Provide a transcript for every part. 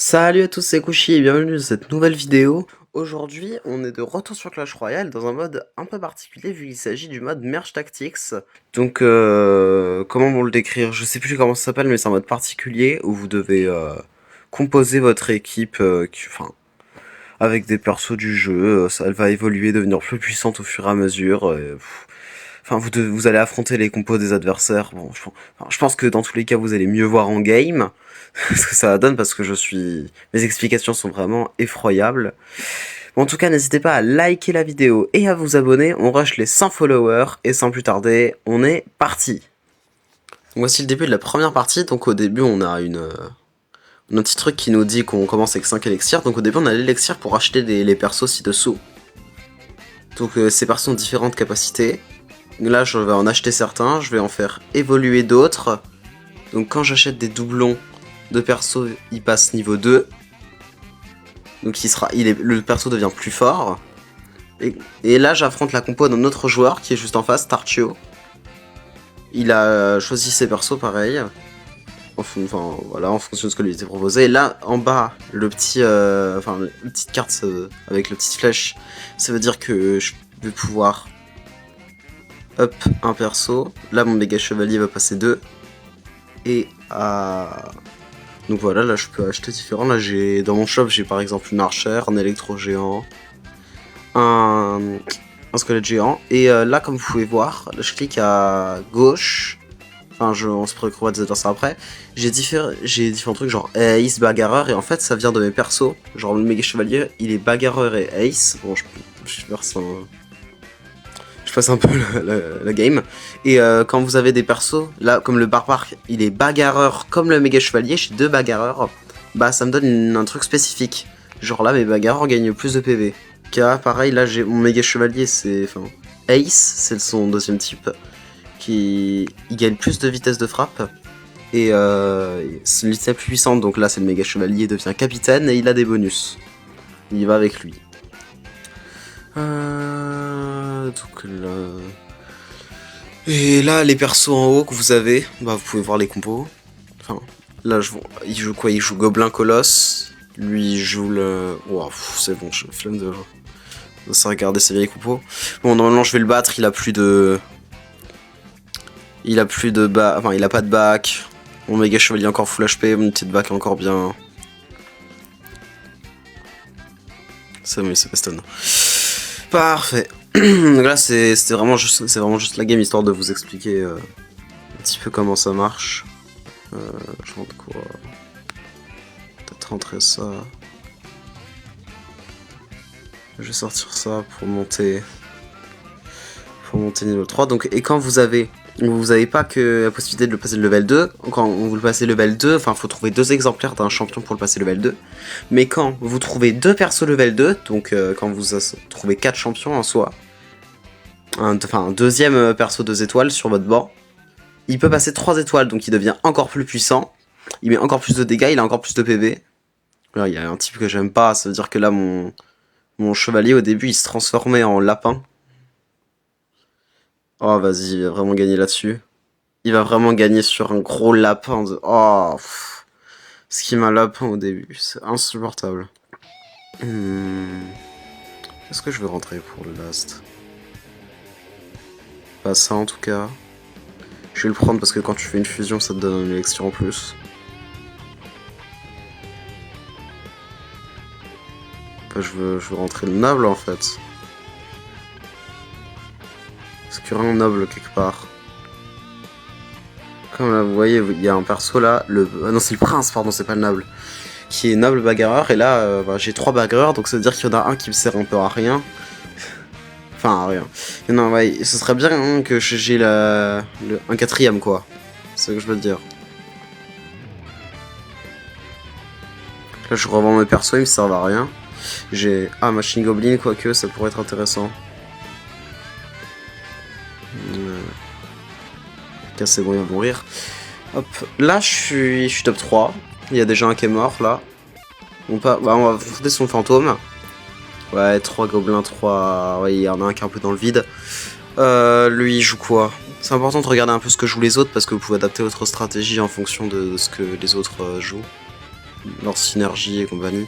Salut à tous, c'est Kushi et bienvenue dans cette nouvelle vidéo. Aujourd'hui, on est de retour sur Clash Royale dans un mode un peu particulier vu qu'il s'agit du mode Merge Tactics. Donc, comment on le décrire? Je sais plus comment ça s'appelle, mais c'est un mode particulier où vous devez composer votre équipe avec des persos du jeu. Ça, elle va évoluer, devenir plus puissante au fur et à mesure. Vous allez affronter les compos des adversaires. Bon, je pense que dans tous les cas, vous allez mieux voir en game. Ce que ça donne parce que mes explications sont vraiment effroyables. Bon, en tout cas, n'hésitez pas à liker la vidéo et à vous abonner. On rush les 100 followers et sans plus tarder, on est parti. Voici le début de la première partie. Donc au début, on a un petit truc qui nous dit qu'on commence avec 5 élixirs. Donc au début, on a l'élixir pour acheter les persos ci-dessous. Donc ces persos ont différentes capacités. Là, je vais en acheter certains, je vais en faire évoluer d'autres. Donc quand j'achète des doublons de perso, il passe niveau 2. Donc le perso devient plus fort. Et là, j'affronte la compo d'un autre joueur qui est juste en face, Tarchio. Il a choisi ses persos pareil. Enfin, voilà, en fonction de ce que lui était proposé. Et là, en bas, la petite carte avec le petite flèche, ça veut dire que je vais pouvoir up un perso. Là, mon méga chevalier va passer 2. Et donc voilà, là je peux acheter différents. Là dans mon shop j'ai par exemple une archère, un électro géant, un squelette géant. Et là comme vous pouvez voir, là, je clique à gauche. On se préoccupera des adversaires après. J'ai différents trucs genre ace, bagarreur. Et en fait ça vient de mes persos. Genre le méga chevalier il est bagarreur et ace. Bon je passe un peu la game. Et quand vous avez des persos, là, comme le barbare, il est bagarreur comme le méga chevalier, j'ai 2 bagarreurs, bah ça me donne un truc spécifique. Genre là, mes bagarreurs gagnent plus de PV. Car pareil, là, j'ai mon méga chevalier, Ace, c'est son deuxième type, il gagne plus de vitesse de frappe. Et c'est l'unité la plus puissante, donc là, c'est le méga chevalier, il devient capitaine et il a des bonus. Il va avec lui. Donc là... Et là, les persos en haut que vous avez, bah vous pouvez voir les compos. Enfin, là, il joue quoi? Il joue Gobelin Colosse. Lui, il joue le... Wow, c'est bon, je flemme de ça regarder ses vieilles compos. Bon, normalement, je vais le battre, il a plus de... Il a pas de bac. Mon méga chevalier encore full HP, mon petit bac encore bien... C'est mieux, c'est Peston. Parfait. Donc là, c'est vraiment juste la game, histoire de vous expliquer un petit peu comment ça marche. Je rentre quoi? Peut-être rentrer ça. Je vais sortir ça pour monter niveau 3. Donc, et quand vous avez pas que la possibilité de le passer le level 2, quand vous le passez level 2, enfin, faut trouver 2 exemplaires d'un champion pour le passer level 2. Mais quand vous trouvez 2 persos level 2, donc quand vous trouvez 4 champions en soi, un deuxième perso 2 étoiles sur votre banc, il peut passer 3 étoiles, donc il devient encore plus puissant. Il met encore plus de dégâts, il a encore plus de PV. Là, il y a un type que j'aime pas, ça veut dire que là, mon chevalier, au début, il se transformait en lapin. Oh, vas-y, il va vraiment gagner là-dessus. Il va vraiment gagner sur un gros lapin de... Oh, ce qui m'a lapin au début, c'est insupportable. Est-ce que je vais rentrer pour le last? Pas ça en tout cas. Je vais le prendre parce que quand tu fais une fusion, ça te donne un élixir en plus. Bah, je veux rentrer le noble en fait. Est-ce qu'il y aura un noble quelque part? Comme là, vous voyez, il y a un perso là. Ah non, c'est le prince, pardon, c'est pas le noble. Qui est noble bagarreur. Et là, j'ai 3 bagarreurs, donc ça veut dire qu'il y en a un qui me sert un peu à rien. Enfin, à rien. Non, ouais, ce serait bien hein, que j'ai un 4ème, quoi. C'est ce que je veux te dire. Là, je revends mes persos, ils me servent à rien. J'ai... Ah, Machine Goblin, quoique, ça pourrait être intéressant. C'est bon, il va mourir. Hop, là, je suis top 3. Il y a déjà un qui est mort, là. On va affronter son fantôme. Ouais, 3 gobelins, 3... Ouais, il y en a un qui est un peu dans le vide. Lui, il joue quoi? C'est important de regarder un peu ce que jouent les autres, parce que vous pouvez adapter votre stratégie en fonction de ce que les autres jouent. leur synergie et compagnie.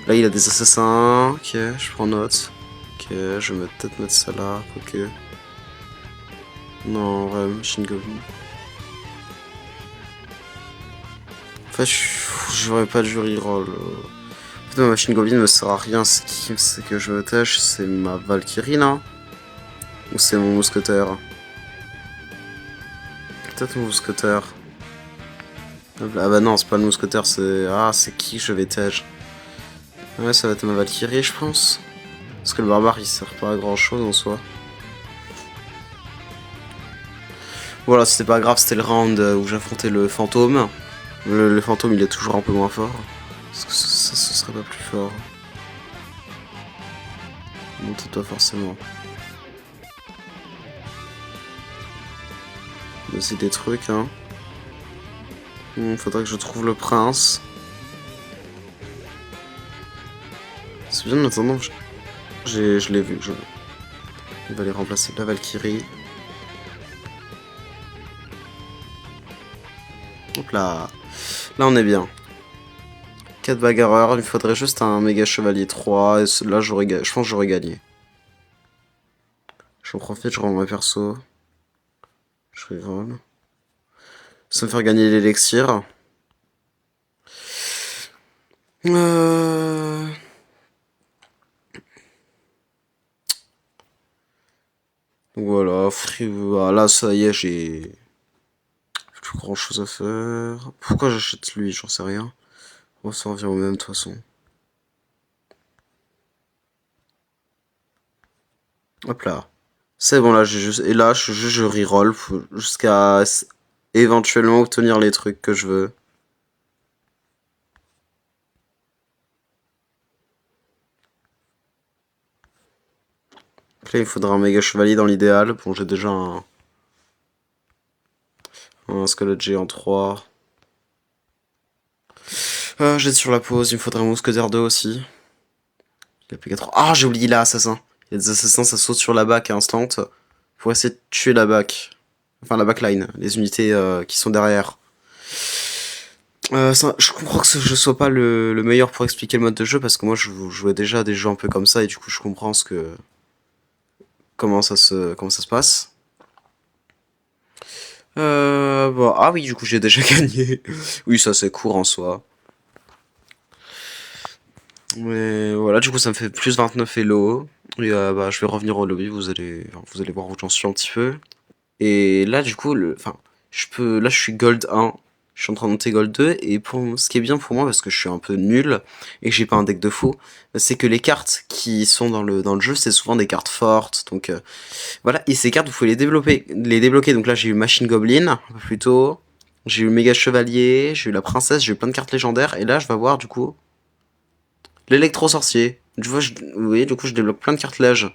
Là, il a des assassins. Ok, je prends note. Ok, je vais peut-être mettre ça là. Ok. Non, ouais, Machine Goblin. En fait, j'aurais pas de reroll. En fait, ma Machine Goblin me sert à rien. C'est que je me tâche? C'est ma Valkyrie là? Ou c'est mon mousquetaire? Peut-être mon mousquetaire. Ah bah non, c'est pas le mousquetaire, c'est... Ah, c'est qui que je vais tège? Ouais, ça va être ma Valkyrie, je pense. Parce que le barbare, il sert pas à grand chose en soi. Voilà, c'était pas grave, c'était le round où j'affrontais le fantôme. Le fantôme, il est toujours un peu moins fort. Parce que ça, ce serait pas plus fort. Non, peut-être pas forcément. Mais c'est des trucs, hein. Faudrait que je trouve le prince. C'est bien, maintenant, je l'ai vu. On va les remplacer la Valkyrie. Hop là. Là, on est bien. 4 bagarreurs, il me faudrait juste un méga chevalier 3. Et là, je pense que j'aurais gagné. J'en profite, je rends mes perso. Je reroll. Ça me fait gagner l'élixir. Voilà, là, ça y est, j'ai plus grand chose à faire. Pourquoi j'achète lui? J'en sais rien. On s'en revient au même de toute façon. Hop là. C'est bon, là, j'ai juste. Et là, je reroll jusqu'à éventuellement obtenir les trucs que je veux. Donc là, il me faudra un méga chevalier dans l'idéal. Bon, j'ai déjà un squelette géant 3. J'ai sur la pause, il me faudrait un mousquetaire 2 aussi. Il a plus 4. Ah, j'ai oublié l'assassin. Il y a des assassins, ça saute sur la back à instant pour essayer de tuer la back. Enfin, la backline, les unités qui sont derrière. Je comprends que ce jeu soit pas le meilleur pour expliquer le mode de jeu parce que moi je jouais déjà à des jeux un peu comme ça et du coup je comprends comment ça se passe. Bon, ah oui, du coup j'ai déjà gagné. Oui, ça c'est court en soi. Mais voilà, du coup ça me fait plus 29 Elo. Et bah, je vais revenir au lobby, vous allez voir où j'en suis un petit peu. Et là, du coup, là, je suis Gold 1. Je suis en train de monter Gold 2. Et ce qui est bien pour moi, parce que je suis un peu nul et que j'ai pas un deck de fou, c'est que les cartes qui sont dans le jeu, c'est souvent des cartes fortes. Donc, voilà. Et ces cartes, vous pouvez les débloquer. Donc là, j'ai eu Machine Goblin, un peu plus tôt. J'ai eu Méga Chevalier. J'ai eu la Princesse. J'ai eu plein de cartes légendaires. Et là, je vais avoir, du coup, l'Électro Sorcier. Vous voyez, du coup, je débloque plein de cartes lèges.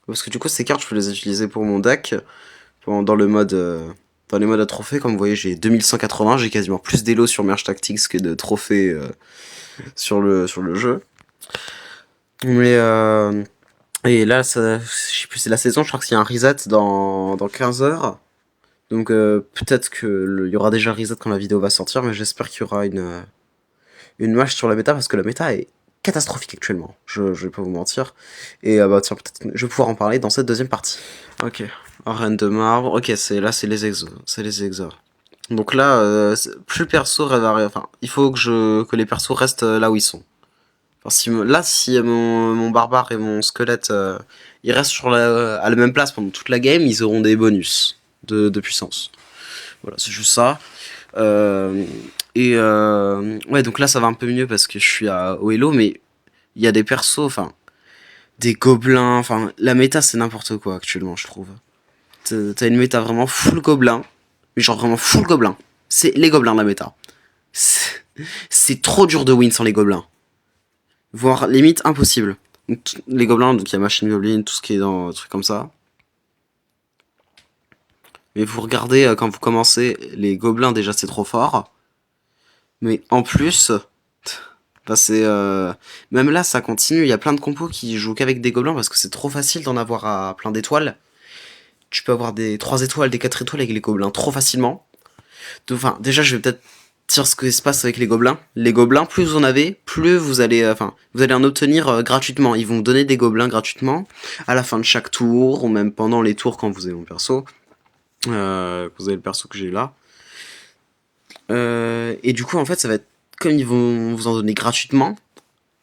Parce que du coup, ces cartes, je peux les utiliser pour mon deck. Dans le mode dans les modes à trophées, comme vous voyez, j'ai 2180, j'ai quasiment plus d'élo sur Merge Tactics que de trophées sur le jeu. Mais et là, je sais plus, c'est la saison, je crois qu'il y a un reset dans 15 heures. Donc peut-être qu'il y aura déjà un reset quand la vidéo va sortir, mais j'espère qu'il y aura une match sur la méta parce que la méta est catastrophique actuellement. Je vais pas vous mentir. Et bah tiens, peut-être je vais pouvoir en parler dans cette deuxième partie. Ok. Arène de marbre. Ok, c'est les exos. C'est les exos. Donc là, plus le perso enfin, il faut que les persos restent là où ils sont. Enfin, si mon barbare et mon squelette, ils restent à la même place pendant toute la game, ils auront des bonus de puissance. Voilà, c'est juste ça. Ouais, donc là, ça va un peu mieux parce que je suis au Hello, mais il y a des persos, enfin, des gobelins, enfin, la méta, c'est n'importe quoi actuellement, je trouve. T'as une méta vraiment full gobelin, mais genre vraiment full gobelin. C'est les gobelins la méta. C'est trop dur de win sans les gobelins. Voire limite impossible. Les gobelins, donc il y a Machine Goblin, tout ce qui est dans un truc comme ça. Mais vous regardez quand vous commencez, les gobelins déjà c'est trop fort. Mais en plus, bah même là ça continue, il y a plein de compos qui jouent qu'avec des gobelins parce que c'est trop facile d'en avoir à plein d'étoiles. Tu peux avoir des 3 étoiles, des 4 étoiles avec les gobelins trop facilement. Enfin, déjà je vais peut-être dire ce qui se passe avec les gobelins. Les gobelins, plus vous en avez, plus vous allez, vous allez en obtenir gratuitement. Ils vont vous donner des gobelins gratuitement à la fin de chaque tour, ou même pendant les tours quand vous avez mon perso. Vous avez le perso que j'ai là. Et du coup, en fait, ça va être, comme ils vont vous en donner gratuitement,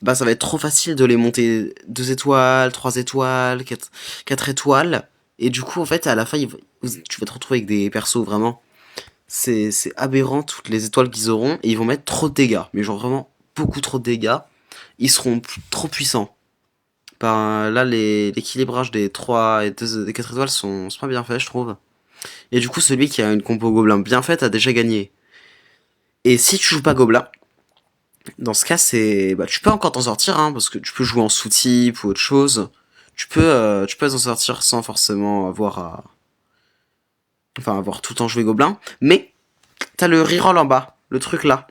bah ça va être trop facile de les monter 2 étoiles, 3 étoiles, 4 étoiles. Et du coup, en fait, à la fin, tu vas te retrouver avec des persos vraiment. C'est aberrant toutes les étoiles qu'ils auront. Et ils vont mettre trop de dégâts. Mais genre vraiment beaucoup trop de dégâts. Ils seront trop puissants. Là, l'équilibrage des 3 et des 4 étoiles sont pas bien faits, je trouve. Et du coup, celui qui a une compo gobelin bien faite a déjà gagné. Et si tu joues pas gobelin, dans ce cas, tu peux encore t'en sortir, hein, parce que tu peux jouer en sous-type ou autre chose. Tu peux t'en sortir sans forcément avoir avoir tout le temps joué gobelin. Mais t'as le reroll en bas, le truc là.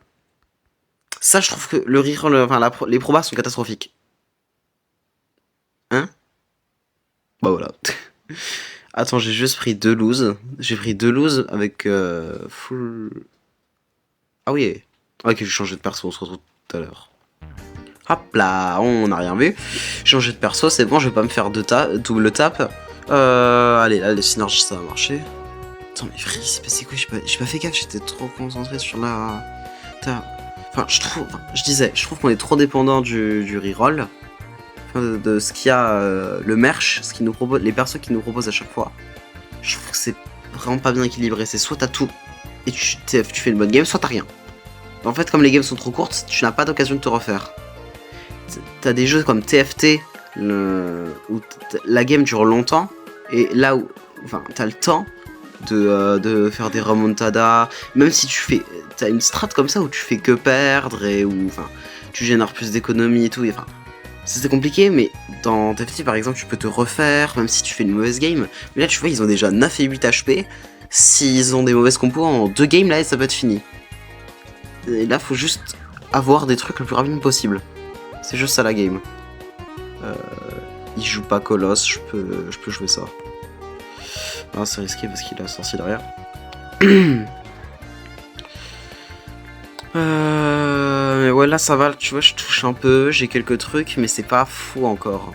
Ça, je trouve que le reroll, les probas sont catastrophiques. Hein? Bah voilà. Attends, j'ai juste pris 2 loses. J'ai pris 2 loses avec full. Ah oui. Ok, j'ai changé de perso, on se retrouve tout à l'heure. Hop là, on n'a rien vu. J'ai changé de perso, c'est bon, je vais pas me faire double tap. Allez, là, les synergies, ça va marcher. Attends, mais frère, c'est quoi, j'ai pas fait gaffe, j'étais trop concentré sur la... Enfin, je trouve qu'on est trop dépendant du reroll. Enfin, de ce qu'il y a, le merch, ce qu'il nous propose, les persos qu'ils nous proposent à chaque fois. Je trouve que c'est vraiment pas bien équilibré. C'est soit t'as tout et tu fais une bonne game, soit t'as rien. En fait, comme les games sont trop courtes, tu n'as pas d'occasion de te refaire. T'as des jeux comme TFT où la game dure longtemps et là où t'as le temps de faire des remontadas, même si t'as une strat comme ça où tu fais que perdre et où tu génères plus d'économie et tout, c'est compliqué, mais dans TFT par exemple tu peux te refaire même si tu fais une mauvaise game. Mais là tu vois, ils ont déjà 9 et 8 HP. S'ils ont des mauvaises compos en 2 games, là ça peut être fini. Et là faut juste avoir des trucs le plus rapidement possible. C'est juste ça la game. Il joue pas Colosse, je peux jouer ça. Ah, c'est risqué parce qu'il a sorti derrière. Mais ouais, là ça va, tu vois, je touche un peu, j'ai quelques trucs, mais c'est pas fou encore.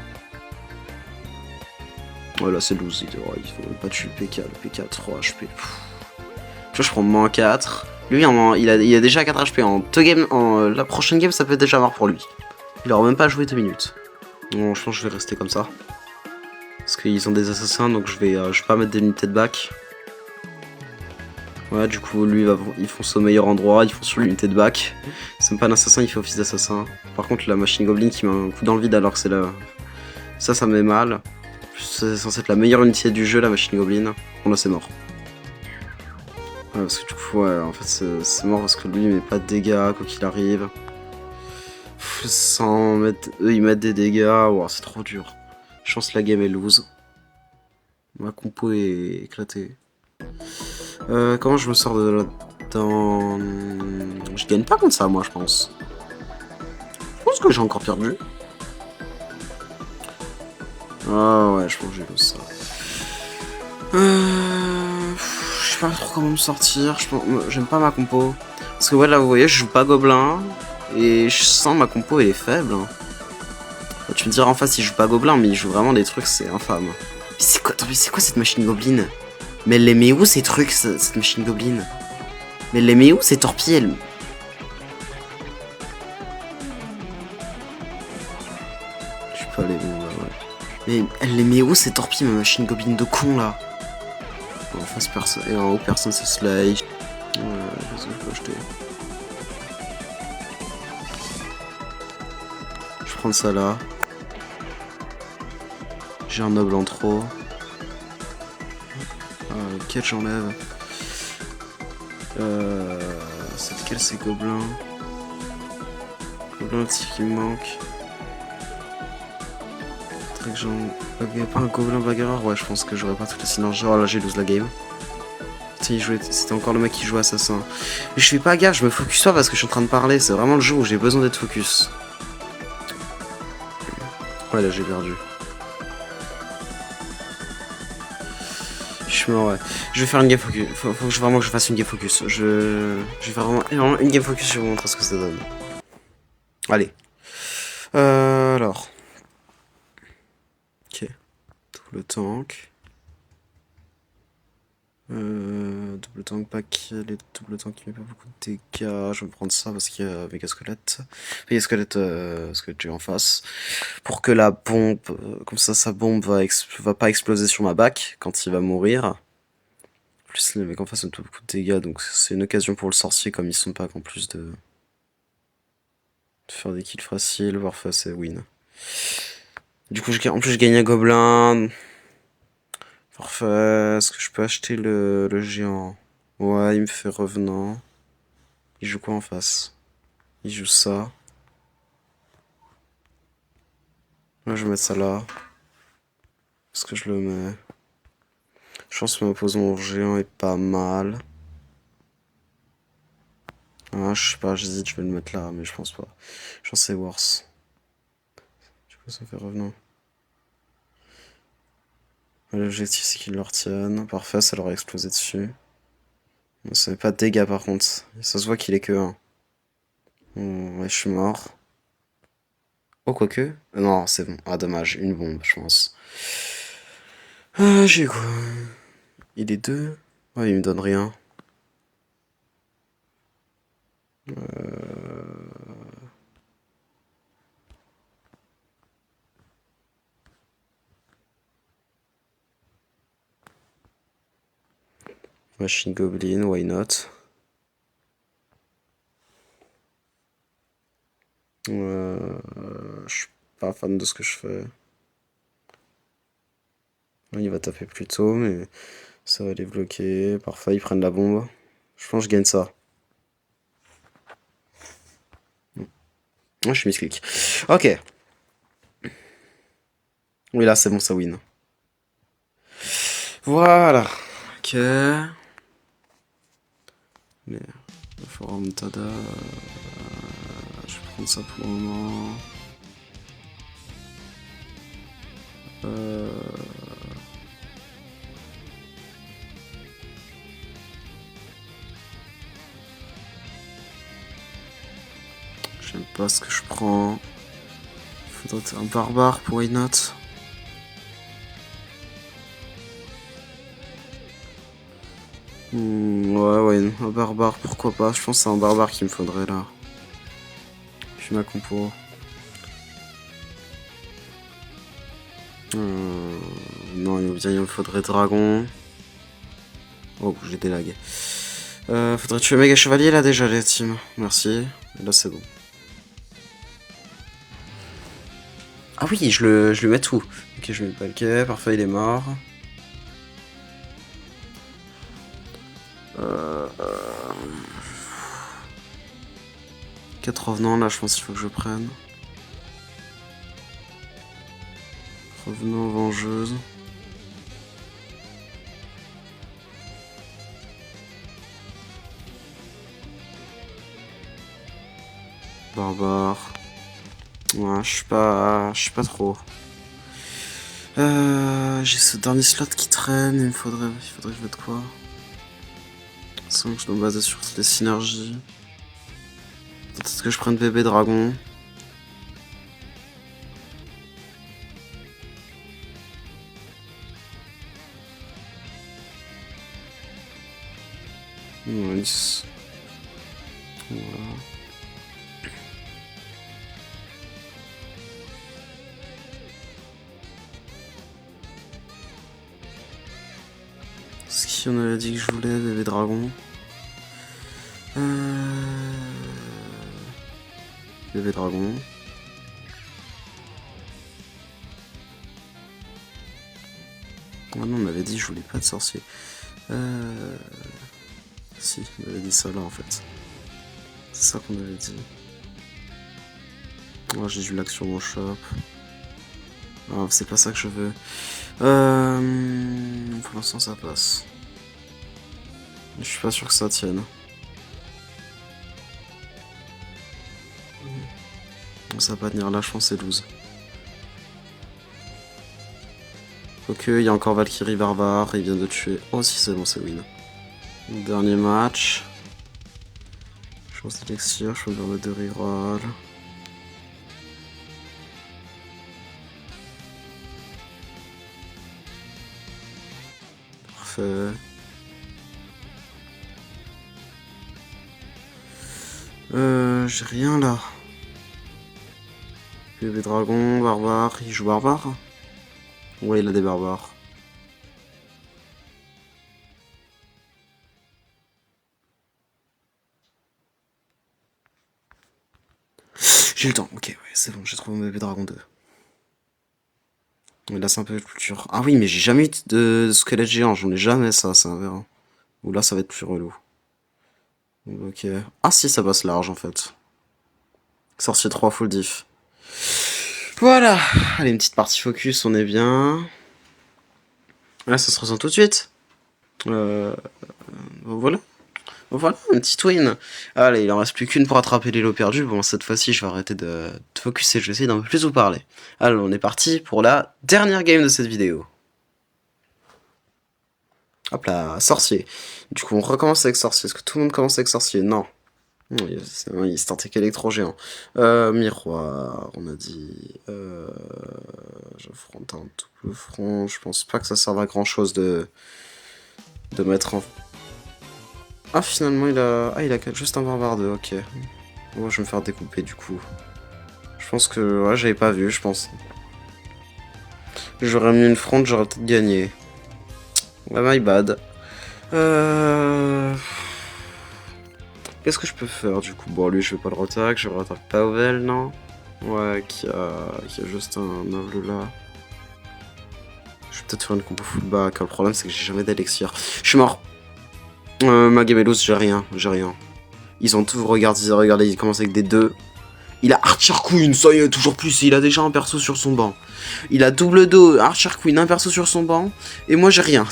Ouais, là c'est loose, il faut pas tuer le PK, le PK 3 HP. Tu vois, je prends moins 4. Lui, il a déjà 4 HP. En 2 games, la prochaine game, ça peut être déjà mort pour lui. Il aura même pas joué 2 minutes. Bon, je pense que je vais rester comme ça. Parce qu'ils ont des assassins, donc je vais pas mettre d'unités de back. Ouais, du coup, lui, ils font au meilleur endroit, ils font sur l'unité de back. C'est même pas un assassin, il fait office d'assassin. Par contre, la machine goblin qui met un coup dans le vide alors que c'est là. Ça me met mal. C'est censé être la meilleure unité du jeu, la machine goblin. Bon, là, c'est mort. Ouais, parce que du coup, ouais, en fait, c'est mort parce que lui, il met pas de dégâts, quoi qu'il arrive. Sans mettre. Eux, ils mettent des dégâts. Wow, c'est trop dur. Je pense que la game est lose. Ma compo est éclatée. Comment je me sors de là-dedans? Je gagne pas contre ça, moi, je pense. Je pense que j'ai encore perdu. Ah ouais, je pense que j'ai lose ça. Je sais pas trop comment me sortir. J'aime pas ma compo. Parce que ouais, là, vous voyez, je joue pas gobelin. Et je sens ma compo, elle est faible. Tu me diras en face, il joue pas gobelin, mais il joue vraiment des trucs, c'est infâme. Mais c'est quoi cette machine goblin? Mais elle les met où ces trucs, cette machine goblin? Mais elle les met où ces torpilles, elle... Je sais pas les où, ouais. Mais elle les met où ces torpilles, ma machine goblin de con là? En face personne, et en haut personne c'est Slay. Ouais, je peux acheter. Je vais prendre ça là. J'ai un noble en trop. Lequel j'enlève? C'est lequel ces gobelins? Gobelin qui me manque. Il n'y a pas un gobelin bagarreur? Ouais, je pense que j'aurais pas toutes les synergies. Oh là, j'ai lose la game. C'était encore le mec qui jouait assassin. Mais je fais pas gaffe, je me focus pas parce que je suis en train de parler. C'est vraiment le jeu où j'ai besoin d'être focus. Ouais, là j'ai perdu. Je suis mort, ouais. Je vais faire une game focus. Faut que vraiment que je fasse une game focus. Je vais faire vraiment une game focus, je vais vous montrer ce que ça donne. Allez. Alors. Ok. Double tank. Double tank pack, les double tank qui met pas beaucoup de dégâts. Je vais me prendre ça parce qu'il y a méga squelette. Il y a squelette, squelette en face. Pour que la bombe, comme ça sa bombe va pas exploser sur ma back quand il va mourir. En plus les mecs en face ont pas beaucoup de dégâts, donc c'est une occasion pour le sorcier comme ils sont pas en plus de faire des kills faciles. Parfait, c'est win. Du coup en plus je gagne un gobelin. Parfait, est-ce que je peux acheter le géant? Ouais, il me fait revenant. Il joue quoi en face? Il joue ça. Moi je vais mettre ça là. Est-ce que je le mets? Je pense que mon opposant au géant est pas mal. Ah, je sais pas, j'hésite, je vais le mettre là, mais je pense pas. Je pense que c'est worse. Du coup, ça fait revenant. L'objectif, c'est qu'ils le retiennent. Parfait, ça leur a explosé dessus. Ça fait pas de dégâts par contre. Ça se voit qu'il est que 1. Ouais, je suis mort. Oh, quoique. Non, c'est bon. Ah, dommage. Une bombe, je pense. Ah, j'ai quoi? Il est 2. Ouais, il me donne rien. Machine Goblin, why not? Je suis pas fan de ce que je fais. Il va taper plus tôt, mais ça va les bloquer. Parfois, ils prennent la bombe. Je pense que je gagne ça. Moi, je suis misclick. Ok. Oui, là, c'est bon, ça win. Voilà. Ok. Mais, forum Tada. Je vais prendre ça pour le moment. J'aime pas ce que je prends. Faudrait un barbare pour why not. Ouais, un barbare, pourquoi pas. Je pense que c'est un barbare qu'il me faudrait là. Je suis ma compo. Non, il me faudrait dragon. Oh, j'ai délagué. Faudrait tuer méga chevalier là déjà, les teams. Merci. Et là, c'est bon. Ah oui, je lui mets tout. Ok, je mets le paquet. Parfait, il est mort. 4 revenants là, je pense qu'il faut que je prenne. Revenant vengeuse. Barbare. Ouais, je suis pas trop. J'ai ce dernier slot qui traîne, il faudrait que je mette quoi? Sans que je dois me baser sur toutes les synergies. Peut-être que je prenne bébé dragon. Nice. Voilà. Ce qui on avait dit que je voulais, bébé dragon. Bébé dragon. Ah non, on m'avait dit que je voulais pas de sorcier. Si, on avait dit ça là en fait. C'est ça qu'on avait dit. Oh, j'ai du lac sur mon shop. Ah, c'est pas ça que je veux. Pour l'instant ça passe. Je suis pas sûr que ça tienne. Ça va pas tenir là, je pense c'est 12. Ok, il y a encore Valkyrie Barbare, il vient de tuer. Oh si c'est bon, c'est win. Dernier match. Chance d'élixir, je peux me mettre de reroll. Parfait. J'ai rien là. PV dragon, barbare, il joue barbare? Ouais, il a des barbares. J'ai le temps, ok, ouais, c'est bon, j'ai trouvé mon bébé dragon 2. Mais là, c'est un peu plus dur. Ah oui, mais j'ai jamais eu de squelette géant, j'en ai jamais ça, c'est un verre. Ou là, ça va être plus relou. Ok. Ah si, ça passe large en fait. Sorcier 3 full diff. Voilà. Allez, une petite partie focus, on est bien. Là, ça se ressent tout de suite. Voilà. Voilà, un petit win. Allez, il en reste plus qu'une pour attraper l'élo perdu. Bon, cette fois-ci, je vais arrêter de focuser, je vais essayer d'un peu plus vous parler. Alors, on est parti pour la dernière game de cette vidéo. Hop là, sorcier. Du coup, on recommence avec sorcier. Est-ce que tout le monde commence avec sorcier? Non. Non, il se tentait qu'électro géant. Miroir, on a dit. J'affronte un double front. Je pense pas que ça serve à grand chose de mettre en. Ah, finalement, il a. Ah, il a juste un barbare 2, ok. Moi, je vais me faire découper du coup. Je pense que. Ouais, j'avais pas vu, je pense. J'aurais mis une fronde, j'aurais peut-être gagné. Ouais, my bad. Qu'est-ce que je peux faire du coup? Bon, lui, je vais pas le retac, je vais retac Pavel, non? Ouais, qui a juste un noble là. Je vais peut-être faire une compo full back. Le problème, c'est que j'ai jamais d'élixir. Je suis mort. Magamelus, j'ai rien. Ils ont tout regardé, ils commencent avec des 2. Il a Archer Queen, ça y est, toujours plus. Il a déjà un perso sur son banc. Il a double 2, Archer Queen, un perso sur son banc. Et moi, j'ai rien.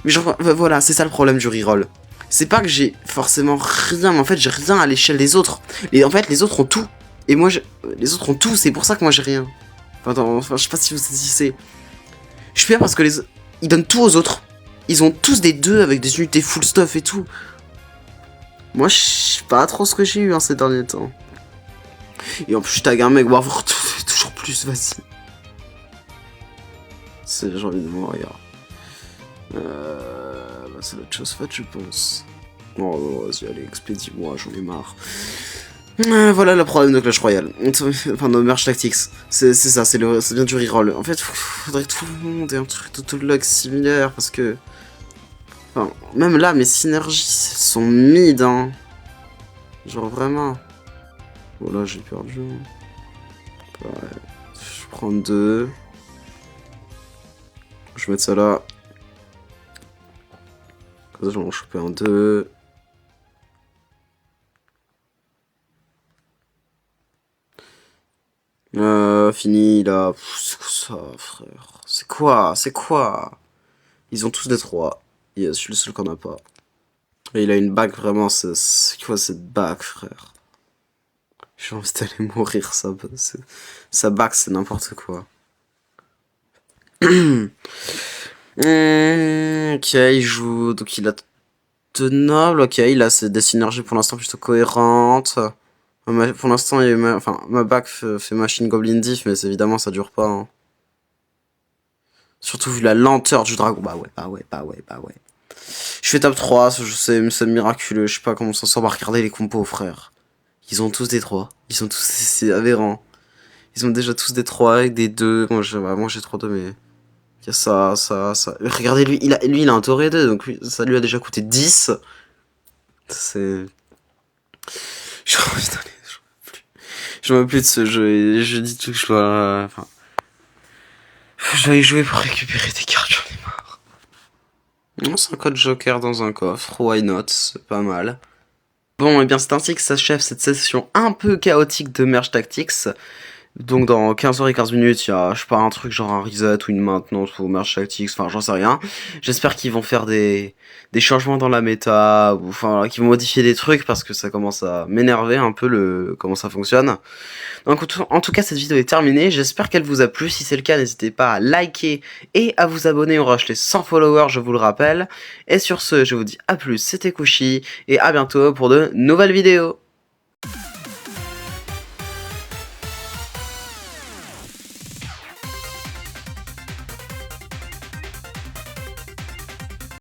Mais genre, voilà, c'est ça le problème du reroll. C'est pas que j'ai forcément rien, mais en fait, j'ai rien à l'échelle des autres. Et en fait, les autres ont tout. Et moi, les autres ont tout, c'est pour ça que moi, j'ai rien. Enfin, je sais pas si vous saisissez. Je suis bien parce que ils donnent tout aux autres. Ils ont tous des 2 avec des unités full stuff et tout. Moi, je sais pas trop ce que j'ai eu ces derniers temps. Et en plus, je tag un mec, Warfare toujours plus, vas-y. J'ai envie de mourir. Bah, ça va être chose faite, je pense. Oh, vas-y, allez, expédie-moi, j'en ai marre. Voilà le problème de Clash Royale. Enfin, de Merge Tactics. C'est ça, ça vient du reroll. En fait, faudrait que tout le monde ait un truc d'autolog similaire parce que. Enfin, même là, mes synergies sont mid, hein. Genre vraiment. Bon, là, j'ai perdu. Ouais. Je prends 2. Je vais mettre ça là. Comme ça, j'en vais en choper un 2. Fini là. C'est quoi ça, frère? C'est quoi? Ils ont tous des 3. Yes, je suis le seul qu'on a pas. Et il a une bague vraiment, c'est quoi cette bague, frère? J'ai envie d'aller mourir, ça. Sa bague, c'est n'importe quoi. Ok, il joue. Donc il a 2 nobles, ok, il a des synergies pour l'instant plutôt cohérentes. Pour l'instant, il y a eu ma back fait machine goblin diff, mais évidemment ça dure pas. Hein. Surtout vu la lenteur du dragon. Bah ouais. Je fais top 3, c'est miraculeux. Je sais pas comment on s'en sort. Regarder les compos, frère. Ils ont tous des 3. C'est aberrant. Ils ont déjà tous des 3 avec des 2. Moi j'ai 3-2, mais. Il y a ça. Regardez, lui, il a un Toré 2, donc ça lui a déjà coûté 10. C'est. J'en veux plus de ce jeu et je dis tout que je dois. Enfin. Je dois y jouer pour récupérer des cartes, j'en ai marre. Non, c'est un code joker dans un coffre, why not, c'est pas mal. Bon, et bien c'est ainsi que s'achève cette session un peu chaotique de Merge Tactics. Donc dans 15h et 15 minutes, il y a, je sais pas, un truc genre un reset ou une maintenance ou merge tactics, enfin j'en sais rien. J'espère qu'ils vont faire des changements dans la méta, ou enfin qu'ils vont modifier des trucs parce que ça commence à m'énerver un peu comment ça fonctionne. Donc en tout cas cette vidéo est terminée, j'espère qu'elle vous a plu. Si c'est le cas, n'hésitez pas à liker et à vous abonner. On rush les 100 followers, je vous le rappelle. Et sur ce, je vous dis à plus, c'était Kushi, et à bientôt pour de nouvelles vidéos.